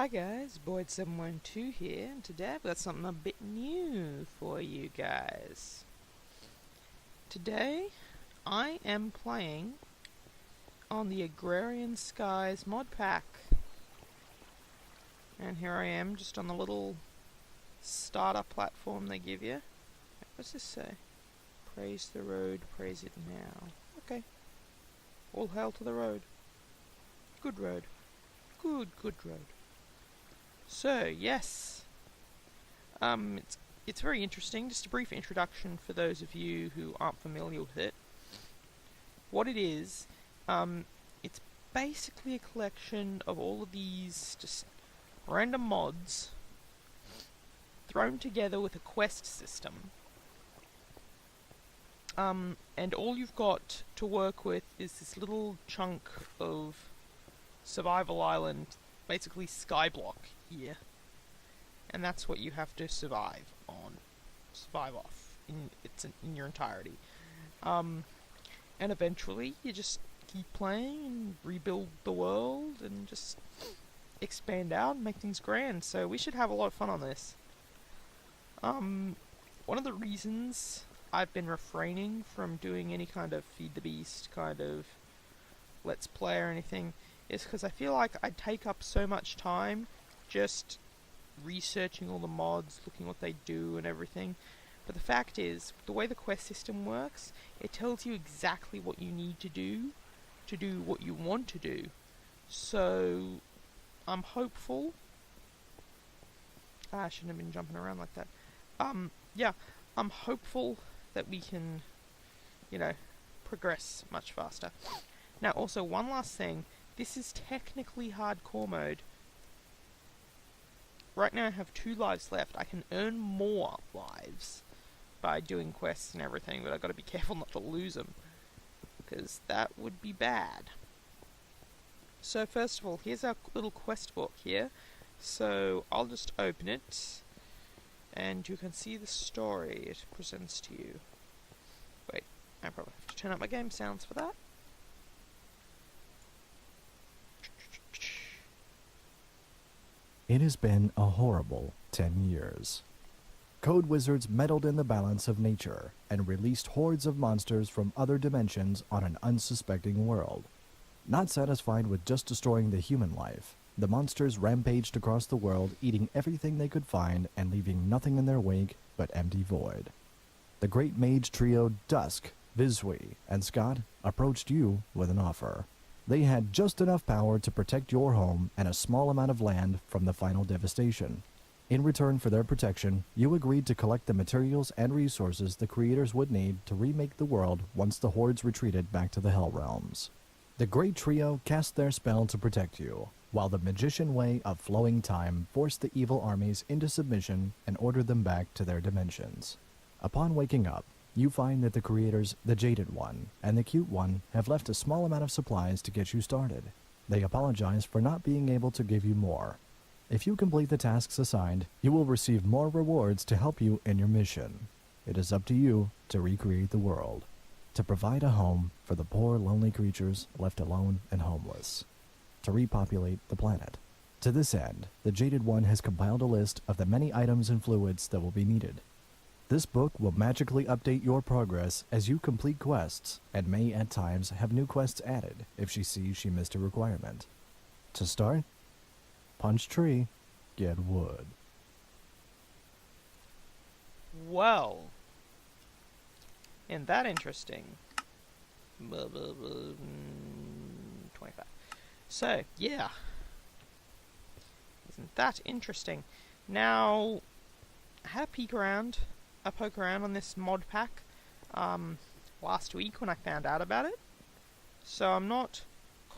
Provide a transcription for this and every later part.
Hi guys, Boyd712 here, and today I've got something a bit new for you guys. Today, I am playing on the Agrarian Skies Modpack. And here I am, just on the little starter platform they give you. What's this say? Praise the road, praise it now. Okay. All hail to the road. Good road. Good road. So, yes. It's very interesting. Just a brief introduction for those of you who aren't familiar with it. What it is, it's basically a collection of all of these just random mods thrown together with a quest system. And all you've got to work with is this little chunk of survival island, basically Skyblock here. And that's what you have to survive off in your entirety. And eventually you just keep playing and rebuild the world and just expand out and make things grand. So we should have a lot of fun on this. One of the reasons I've been refraining from doing any kind of Feed the Beast kind of Let's Play or anything is because I feel like I take up so much time just researching all the mods, looking what they do and everything. But the fact is, the way the quest system works, it tells you exactly what you need to do what you want to do. So, I'm hopeful. I shouldn't have been jumping around like that. Yeah, I'm hopeful that we can, progress much faster. Now, also, one last thing. This is technically hardcore mode. Right now I have 2 lives left. I can earn more lives by doing quests and everything, but I've got to be careful not to lose them, because that would be bad. So first of all, here's our little quest book here. So I'll just open it, and you can see the story it presents to you. Wait, I probably have to turn up my game sounds for that. It has been a horrible 10 years. Code wizards meddled in the balance of nature and released hordes of monsters from other dimensions on an unsuspecting world. Not satisfied with just destroying the human life, the monsters rampaged across the world, eating everything they could find and leaving nothing in their wake but empty void. The great mage trio Dusk, Vizsui, and Scott approached you with an offer. They had just enough power to protect your home and a small amount of land from the final devastation. In return for their protection, you agreed to collect the materials and resources the creators would need to remake the world once the hordes retreated back to the Hell Realms. The great trio cast their spell to protect you, while the magician way of flowing time forced the evil armies into submission and ordered them back to their dimensions. Upon waking up, you find that the creators, the Jaded One and the Cute One, have left a small amount of supplies to get you started. They apologize for not being able to give you more. If you complete the tasks assigned, you will receive more rewards to help you in your mission. It is up to you to recreate the world, to provide a home for the poor lonely creatures left alone and homeless, to repopulate the planet. To this end, the Jaded One has compiled a list of the many items and fluids that will be needed. This book will magically update your progress as you complete quests, and may at times have new quests added if she sees she missed a requirement. To start, punch tree, get wood. Well, isn't that interesting? 25. So, yeah. Isn't that interesting? Now, I had a poke around on this mod pack last week when I found out about it. So I'm not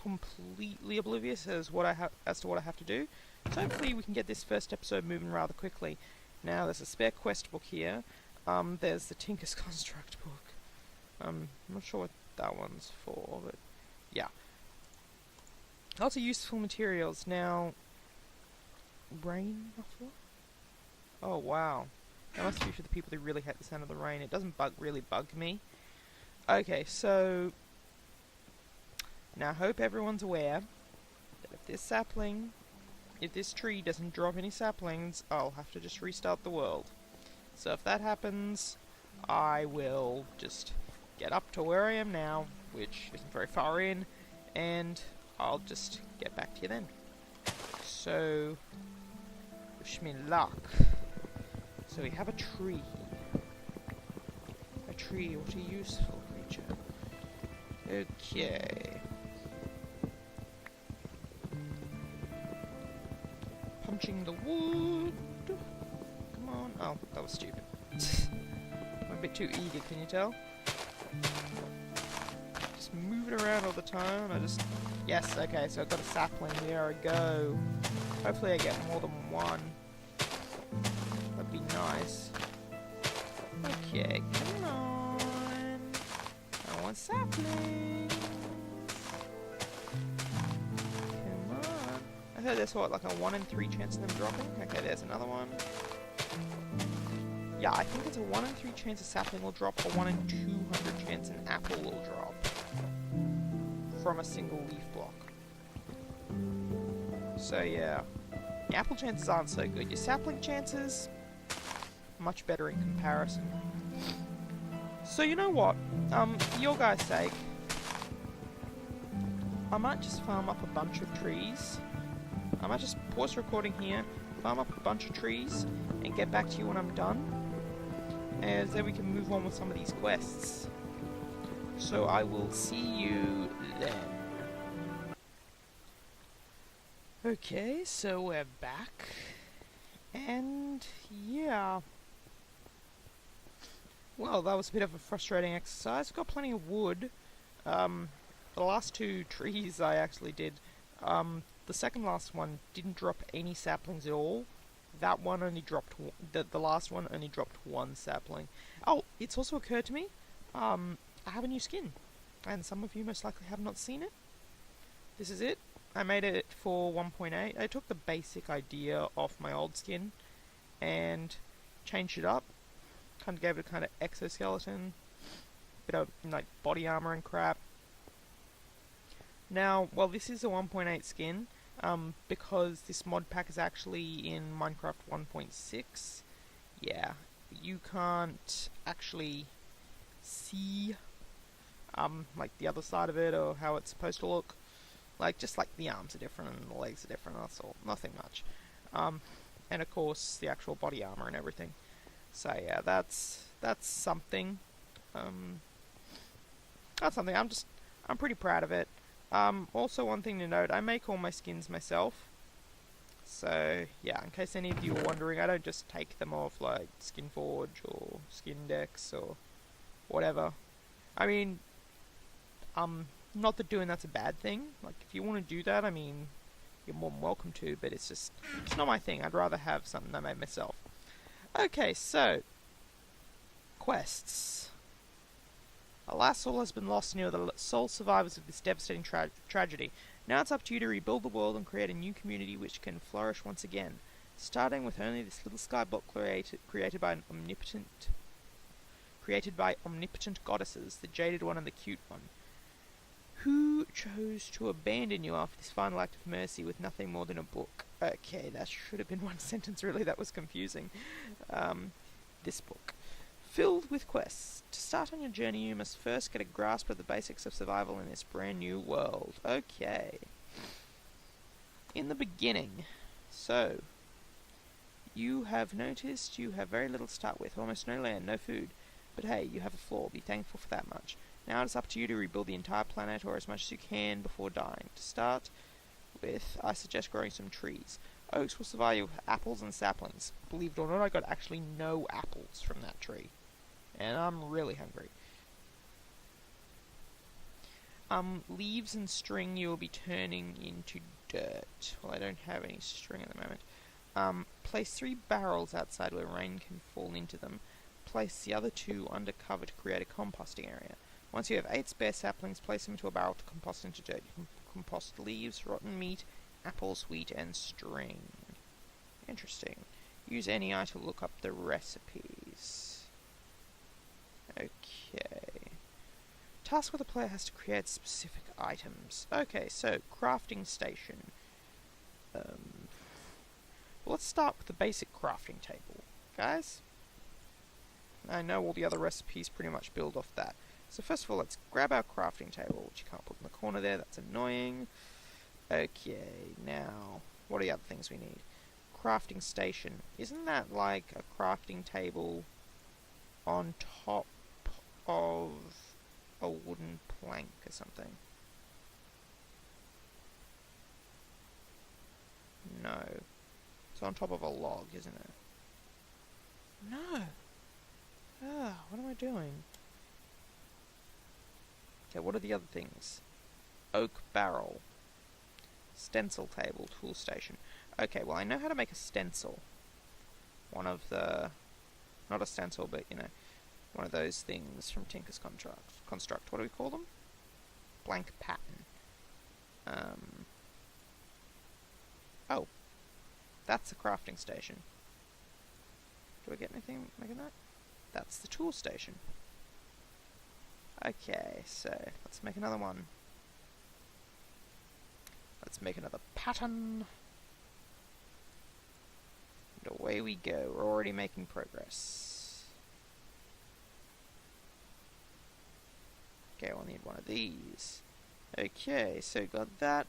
completely oblivious as to what I have to do. So hopefully we can get this first episode moving rather quickly. Now there's a spare quest book here. There's the Tinker's Construct book. I'm not sure what that one's for, but yeah. Lots of useful materials. Now, rain muffler? Oh wow. That must be for the people who really hate the sound of the rain. It doesn't really bug me. Okay, so now I hope everyone's aware that if this sapling if this tree doesn't drop any saplings, I'll have to just restart the world. So if that happens, I will just get up to where I am now, which isn't very far in, and I'll just get back to you then. So, wish me luck. So we have a tree. A tree, what a useful creature. Okay. Punching the wood. Come on. Oh, that was stupid. I'm a bit too eager, can you tell? Just moving around all the time, and Yes, okay, so I've got a sapling, there I go. Hopefully I get more than one. That'd be nice. Okay, come on. I want saplings. Come on. I heard there's what, like a 1 in 3 chance of them dropping? Okay, there's another one. Yeah, I think it's a 1 in 3 chance a sapling will drop, or 1 in 200 chance an apple will drop from a single leaf block. So yeah, the apple chances aren't so good. Your sapling chances, much better in comparison. So you know what? For your guys' sake, I might just farm up a bunch of trees. I might just pause recording here, farm up a bunch of trees, and get back to you when I'm done. And then we can move on with some of these quests. So I will see you then. Okay, so we're back. And yeah. Well, that was a bit of a frustrating exercise. We've got plenty of wood. The last 2 trees I actually did. The second last one didn't drop any saplings at all. That one only dropped the last one only dropped 1 sapling. Oh, it's also occurred to me, I have a new skin, and some of you most likely have not seen it. This is it. I made it for 1.8. I took the basic idea off my old skin and changed it up. Kind of gave it a kind of exoskeleton, bit of like body armor and crap. Now, well, this is a 1.8 skin. Because this mod pack is actually in Minecraft 1.6, yeah, you can't actually see, like the other side of it or how it's supposed to look. Like, just like the arms are different and the legs are different, that's all, nothing much. And of course, the actual body armor and everything. So yeah, that's something. That's something, I'm pretty proud of it. Also one thing to note, I make all my skins myself. So, yeah, in case any of you are wondering, I don't just take them off like SkinForge or Skindex or whatever. I mean, not that doing that's a bad thing. Like, if you want to do that, I mean, you're more than welcome to, but it's not my thing. I'd rather have something I made myself. Okay, so, quests. Alas, all has been lost, and you are the sole survivors of this devastating tragedy. Now it's up to you to rebuild the world and create a new community which can flourish once again, starting with only this little skyblock created by omnipotent goddesses, the Jaded One and the Cute One, who chose to abandon you after this final act of mercy with nothing more than a book. Okay, that should have been one sentence, really, that was confusing. This book. Filled with quests. To start on your journey, you must first get a grasp of the basics of survival in this brand new world. Okay. In the beginning. So, you have noticed you have very little to start with. Almost no land, no food. But hey, you have a floor. Be thankful for that much. Now it's up to you to rebuild the entire planet, or as much as you can, before dying. To start with, I suggest growing some trees. Oaks will survive with apples and saplings. Believe it or not, I got actually no apples from that tree. And I'm really hungry. Leaves and string you will be turning into dirt. Well, I don't have any string at the moment. Place 3 barrels outside where rain can fall into them. Place the other 2 under cover to create a composting area. Once you have 8 spare saplings, place them into a barrel to compost into dirt. You can compost leaves, rotten meat, apples, wheat, and string. Interesting. Use any eye to look up the recipes. Okay. Task where the player has to create specific items. Okay, so crafting station. But let's start with the basic crafting table, guys. I know all the other recipes pretty much build off that. So first of all, let's grab our crafting table, which you can't put in the corner there, that's annoying. Okay, now, what are the other things we need? Crafting station. Isn't that like a crafting table on top of a wooden plank or something? No. It's on top of a log, isn't it? No! Ah, what am I doing? Okay, what are the other things? Oak barrel. Stencil table, tool station. Okay, well I know how to make a stencil. One of the... not a stencil, but you know, one of those things from Tinker's Construct. What do we call them? Blank pattern. Oh. That's the crafting station. Do I get anything making that? That's the tool station. Okay, so let's make another one. Let's make another pattern. And away we go. We're already making progress. Okay, we'll need one of these. Okay, so got that.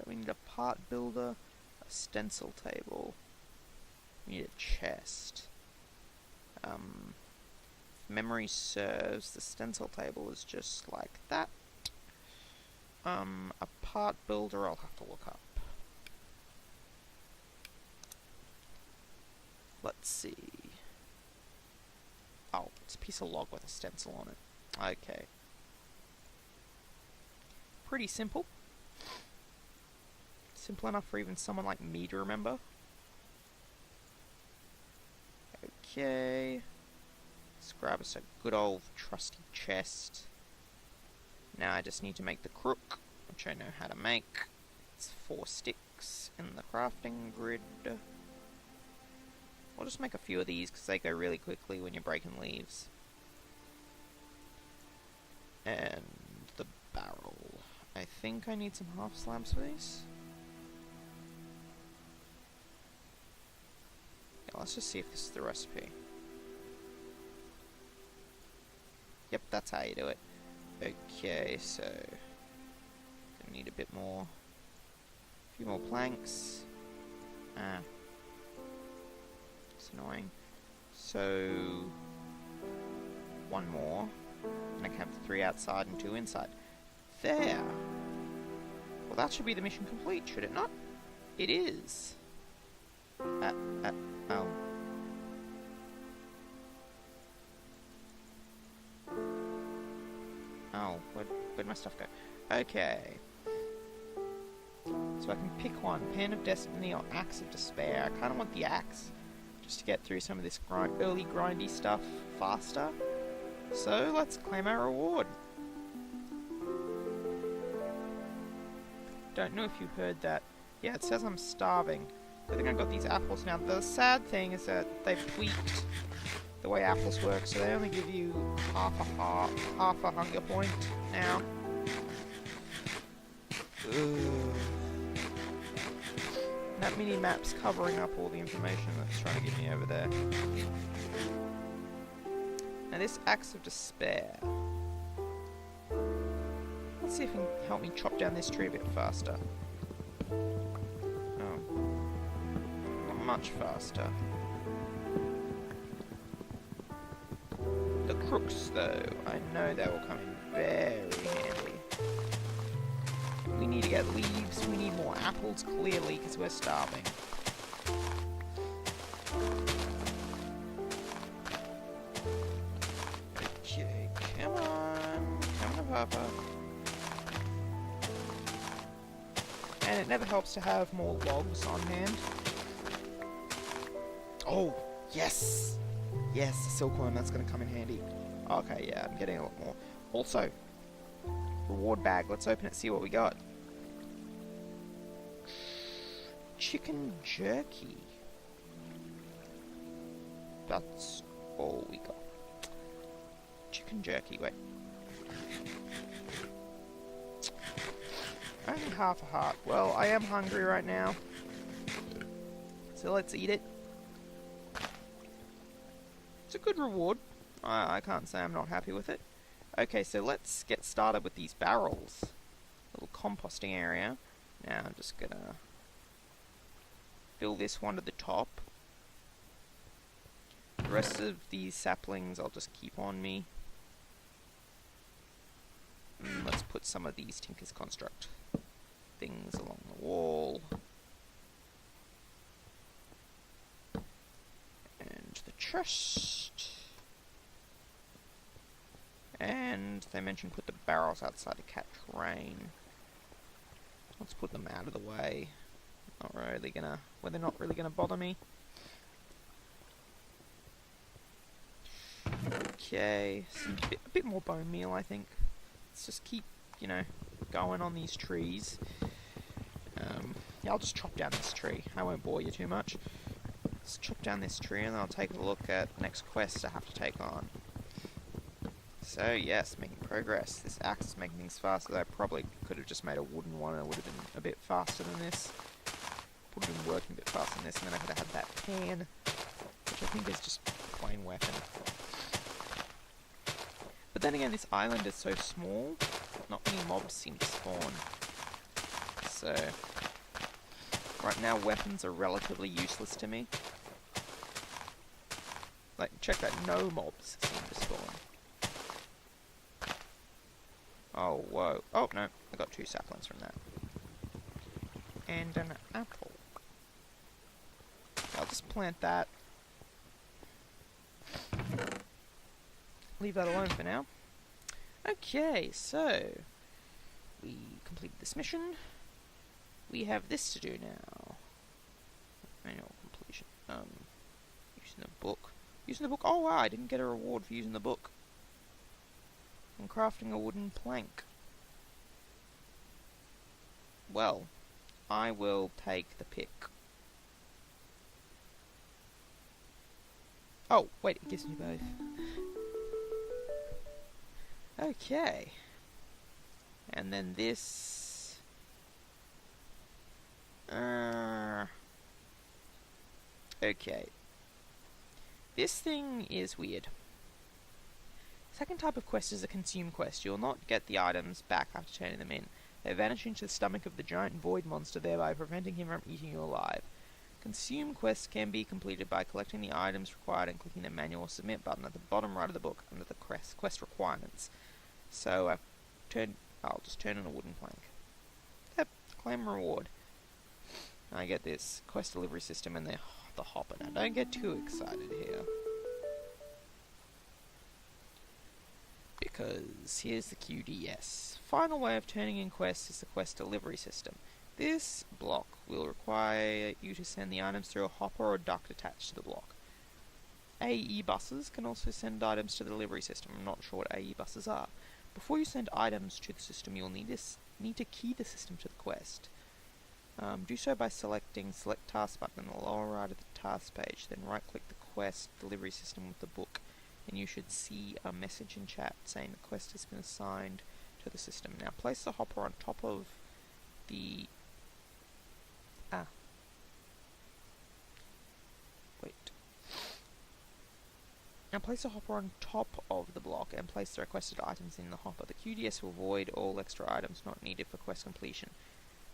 We need a part builder, a stencil table. We need a chest. If memory serves, the stencil table is just like that. A part builder I'll have to look up. Let's see. Oh, it's a piece of log with a stencil on it. Okay. Pretty simple. Simple enough for even someone like me to remember. Okay. Let's grab us a good old trusty chest. Now I just need to make the crook, which I know how to make. It's 4 sticks in the crafting grid. I'll just make a few of these because they go really quickly when you're breaking leaves. And the barrel. I think I need some half slabs for these. Yeah, let's just see if this is the recipe. Yep, that's how you do it. Okay, so gonna need a bit more. A few more planks. It's annoying. So 1 more. And I can have 3 outside and 2 inside. There! Well, that should be the mission complete, should it not? It is! Oh. Oh, where'd my stuff go? Okay. So I can pick one. Pen of Destiny or Axe of Despair. I kind of want the axe, just to get through some of this early grindy stuff faster. So let's claim our reward. Don't know if you heard that. Yeah, it says I'm starving. I think I got these apples now. The sad thing is that they've tweaked the way apples work, so they only give you half a hunger point now. That mini-map's covering up all the information that's trying to give me over there. Now this Axe of Despair. Let's see if it can help me chop down this tree a bit faster. Oh. Not much faster. The crooks, though, I know they will come in very handy. We need to get leaves, we need more apples, clearly, because we're starving. Okay, come on Papa. And it never helps to have more logs on hand. Oh, yes! Yes, the silkworm, that's going to come in handy. Okay, yeah, I'm getting a lot more. Also, reward bag. Let's open it, see what we got. Chicken jerky. That's all we got. Chicken jerky, wait. Only half a heart. Well, I am hungry right now. So let's eat it. It's a good reward. I can't say I'm not happy with it. Okay, so let's get started with these barrels. Little composting area. Now I'm just gonna fill this one to the top. The rest of these saplings I'll just keep on me. Let's put some of these Tinker's Construct things along the wall. And the chest. And they mentioned put the barrels outside the cat train. Let's put them out of the way. They're not really gonna bother me. Okay, a bit more bone meal, I think. Let's just keep, going on these trees. Yeah, I'll just chop down this tree. I won't bore you too much. Let's chop down this tree and then I'll take a look at the next quest I have to take on. So yes, making progress. This axe is making things faster. I probably could have just made a wooden one and it would have been a bit faster than this. Would have been working a bit faster than this, and then I could have had that pan, which I think is just a plain weapon. But then again, this island is so small, not many mobs seem to spawn. So, right now weapons are relatively useless to me. Like, check that, no mobs seem to spawn. Oh, whoa. Oh, no, I got 2 saplings from that. And an apple. I'll just plant that. Leave that alone for now. Okay, so we completed this mission. We have this to do now. Manual completion. Using the book. Using the book. Oh wow, I didn't get a reward for using the book. I'm crafting a wooden plank. Well, I will take the pick. Oh, wait, it gives me both. Okay. And then this... Okay. This thing is weird. Second type of quest is a consume quest. You will not get the items back after turning them in. They vanish into the stomach of the giant void monster, thereby preventing him from eating you alive. Consume quests can be completed by collecting the items required and clicking the manual submit button at the bottom right of the book under the quest requirements. So I'll just turn in a wooden plank. Yep, claim reward. I get this quest delivery system and the hopper. Now don't get too excited here, because here's the QDS. Final way of turning in quests is the quest delivery system. This block will require you to send the items through a hopper or duct attached to the block. AE buses can also send items to the delivery system. I'm not sure what AE buses are. Before you send items to the system, you'll need to key the system to the quest. Do so by selecting Select Task button in the lower right of the task page, then right-click the quest delivery system with the book, and you should see a message in chat saying the quest has been assigned to the system. Now place the hopper on top of the... Now place the hopper on top of the block and place the requested items in the hopper. The QDS will void all extra items not needed for quest completion.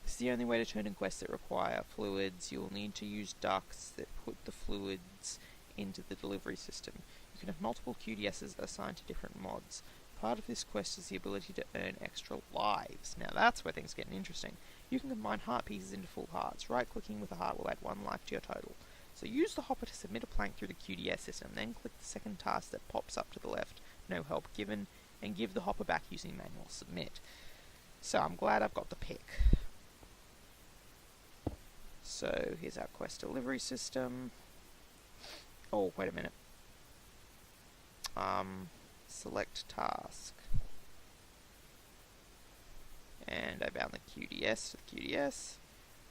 This is the only way to turn in quests that require fluids. You will need to use ducts that put the fluids into the delivery system. You can have multiple QDSs assigned to different mods. Part of this quest is the ability to earn extra lives. Now that's where things get interesting. You can combine heart pieces into full hearts. Right-clicking with a heart will add 1 life to your total. So use the hopper to submit a plank through the QDS system, then click the second task that pops up to the left, no help given, and give the hopper back using manual submit. So I'm glad I've got the pick. So here's our quest delivery system. Oh, wait a minute. Select task. And I bound the QDS to the QDS.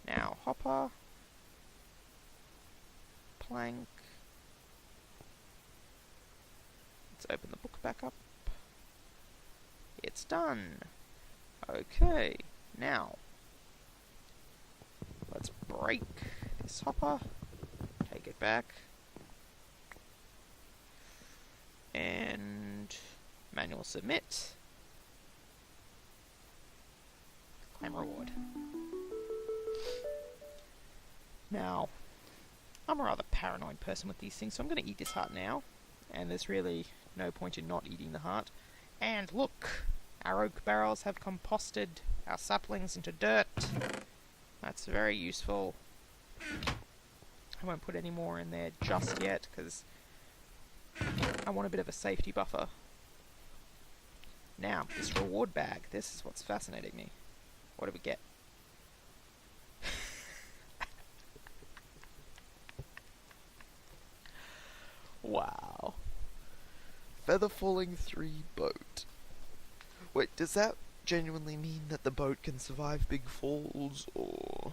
Now hopper. Plank. Let's open the book back up. It's done. Okay, now let's break this hopper. back. And manual submit. Claim reward. Now, I'm a rather paranoid person with these things, so I'm going to eat this heart now. And there's really no point in not eating the heart. And look! Our oak barrels have composted our saplings into dirt. That's very useful. I won't put any more in there just yet, because I want a bit of a safety buffer. Now, this reward bag. This is what's fascinating me. What do we get? Wow. Feather Falling 3 boat. Wait, does that genuinely mean that the boat can survive big falls, or...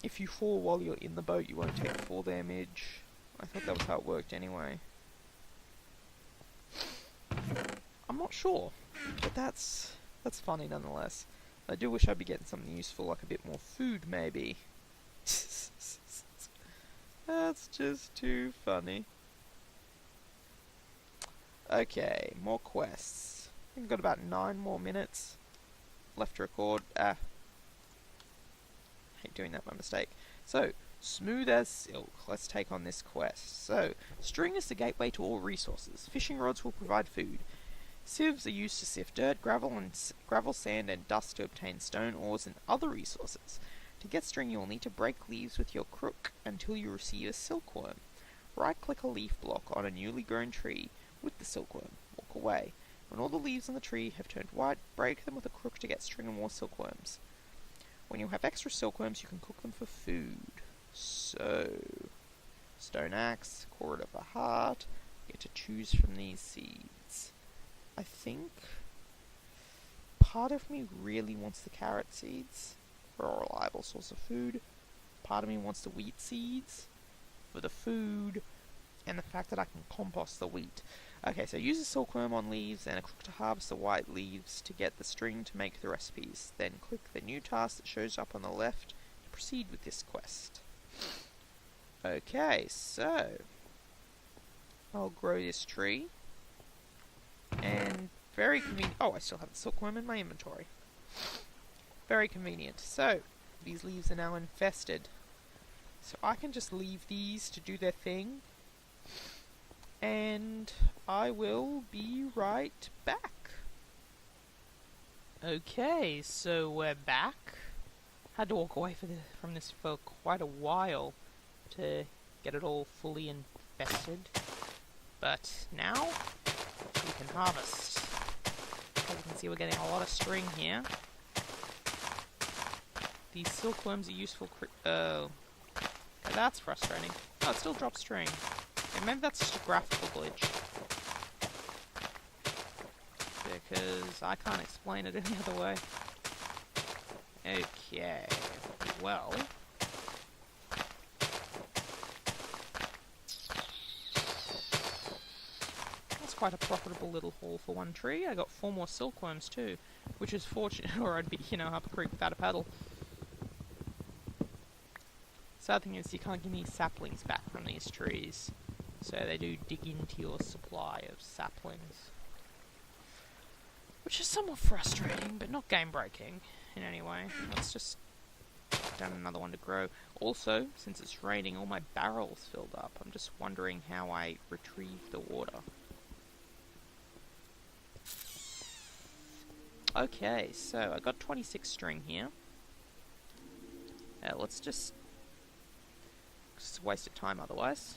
If you fall while you're in the boat, you won't take fall damage. I thought that was how it worked anyway. I'm not sure, but that's funny nonetheless. I do wish I'd be getting something useful, like a bit more food, maybe. That's just too funny. Okay, more quests. I think I've got about 9 more minutes left to record. I hate doing that by mistake. So, smooth as silk. Let's take on this quest. So, string is the gateway to all resources. Fishing rods will provide food. Sieves are used to sift dirt, gravel, sand, and dust to obtain stone, ores, and other resources. To get string, you will need to break leaves with your crook until you receive a silkworm. Right-click a leaf block on a newly grown tree with the silkworm. Walk away. When all the leaves on the tree have turned white, break them with a crook to get string and more silkworms. When you have extra silkworms, you can cook them for food. So, stone axe, cord of a heart. You get to choose from these seeds. I think part of me really wants the carrot seeds for a reliable source of food. Part of me wants the wheat seeds for the food and the fact that I can compost the wheat. Okay, so use a silkworm on leaves and a crook to harvest the white leaves to get the string to make the recipes. Then click the new task that shows up on the left to proceed with this quest. Okay, so I'll grow this tree. And very convenient. Oh, I still have the silkworm in my inventory. Very convenient. So, these leaves are now infested. So I can just leave these to do their thing. And I will be right back. Okay, so we're back. Had to walk away from this for quite a while to get it all fully infested. But now we can harvest. As you can see, we're getting a lot of string here. These silkworms are useful. Oh, okay, that's frustrating. Oh, it still drops string. Okay, maybe that's just a graphical glitch. Because I can't explain it any other way. Okay, well. That's quite a profitable little haul for one tree. I got 4 more silkworms too, which is fortunate, or I'd be, up a creek without a paddle. Sad thing is you can't give me saplings back from these trees, so they do dig into your supply of saplings. Which is somewhat frustrating, but not game-breaking in any way. Let's just put down another one to grow. Also, since it's raining, all my barrels filled up. I'm just wondering how I retrieve the water. Okay, so I got 26 string here. Let's just... It's a waste of time otherwise.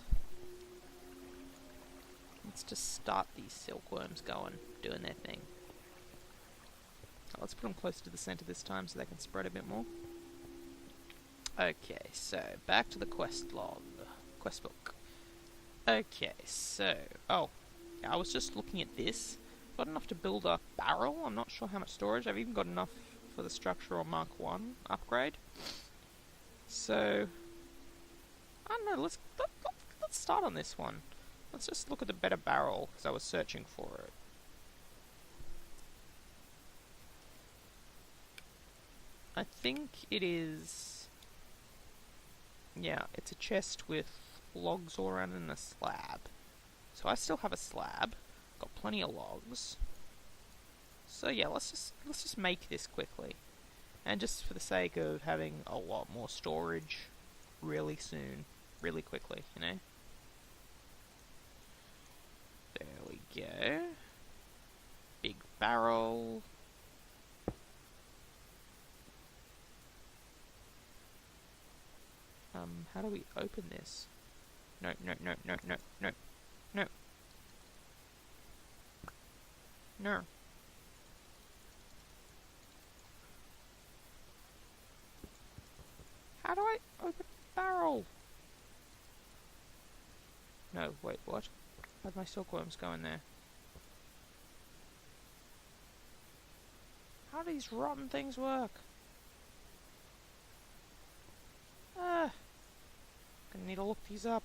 Let's just start these silkworms going, doing their thing. Let's put them close to the center this time so they can spread a bit more. Okay, so back to the quest log. Quest book. Okay, so... Oh, I was just looking at this. Got enough to build a barrel. I'm not sure how much storage. I've even got enough for the structural Mark 1 upgrade. So... I don't know, let's start on this one. Let's just look at the better barrel, because I was searching for it. I think it is... Yeah, it's a chest with logs all around in a slab. So I still have a slab. Got plenty of logs. So yeah, let's just make this quickly. And just for the sake of having a lot more storage really soon, really quickly, you know? There we go. Big barrel. How do we open this? No. No. How do I open barrel? No, wait, what? How'd my silkworms go in there? How do these rotten things work? Gonna need to look these up.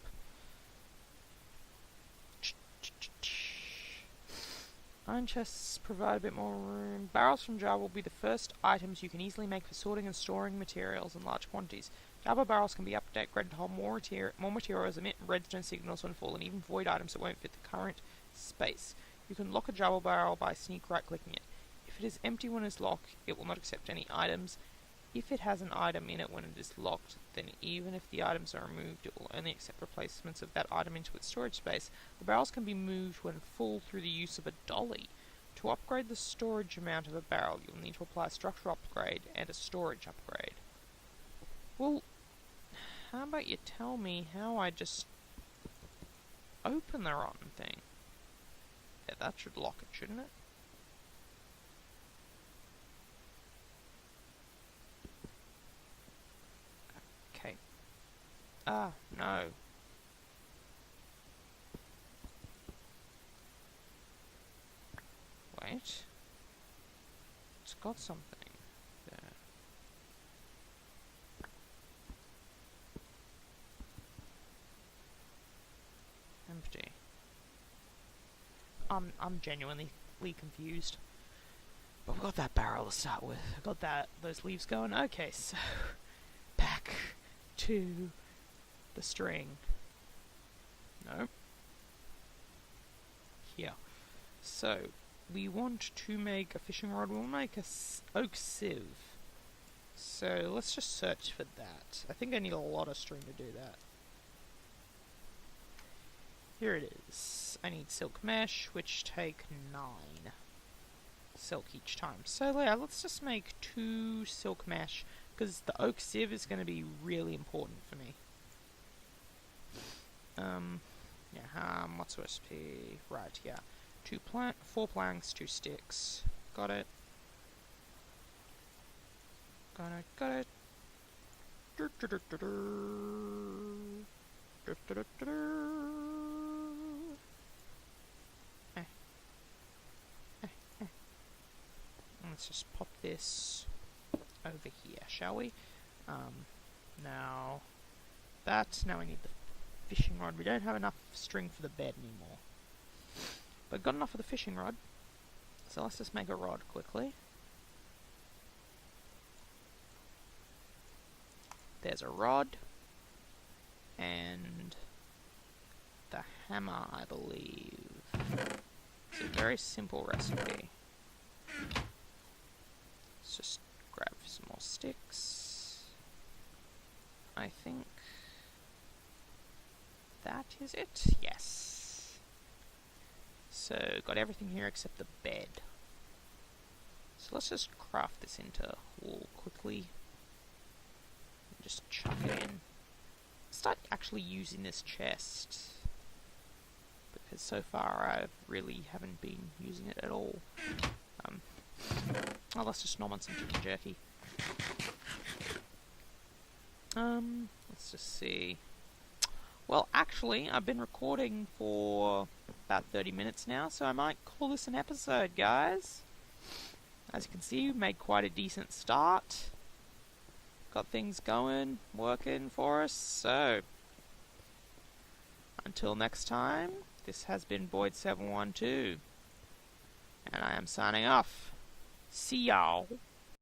Iron chests provide a bit more room. Barrels from Java will be the first items you can easily make for sorting and storing materials in large quantities. Java barrels can be upgraded to hold more materials, emit redstone signals when full, and even void items that won't fit the current space. You can lock a Java barrel by sneak right-clicking it. If it is empty when it's locked, it will not accept any items. If it has an item in it when it is locked, then even if the items are removed, it will only accept replacements of that item into its storage space. The barrels can be moved when full through the use of a dolly. To upgrade the storage amount of a barrel, you'll need to apply a structural upgrade and a storage upgrade. Well, how about you tell me how I just open the rotten thing? Yeah, that should lock it, shouldn't it? Okay. Ah, no. Wait. It's got something there. Empty. I'm genuinely confused. But we've got that barrel to start with. I've got those leaves going. Okay, so back to the string. No. Here. So we want to make a fishing rod. We'll make a oak sieve. So let's just search for that. I think I need a lot of string to do that. Here it is. I need silk mesh, which take 9 silk each time. So yeah, let's just make 2 silk mesh, because the oak sieve is going to be really important for me. What's the recipe? Right, yeah. 4 planks, 2 sticks. Got it. Got it. Let's just pop this over here, shall we? Now we need the fishing rod. We don't have enough string for the bed anymore, but got enough for the fishing rod. So let's just make a rod quickly. There's a rod, and the hammer, I believe. It's a very simple recipe. Let's just grab some more sticks. I think that is it. Yes. So got everything here except the bed. So let's just craft this into wool quickly. Just chuck it in. Start actually using this chest, because so far I really haven't been using it at all. Let's just nom on some chicken jerky. Let's just see. Well, actually, I've been recording for about 30 minutes now, so I might call this an episode, guys. As you can see, we made quite a decent start. Got things going, working for us, so until next time, this has been Boyd712, and I am signing off. See y'all.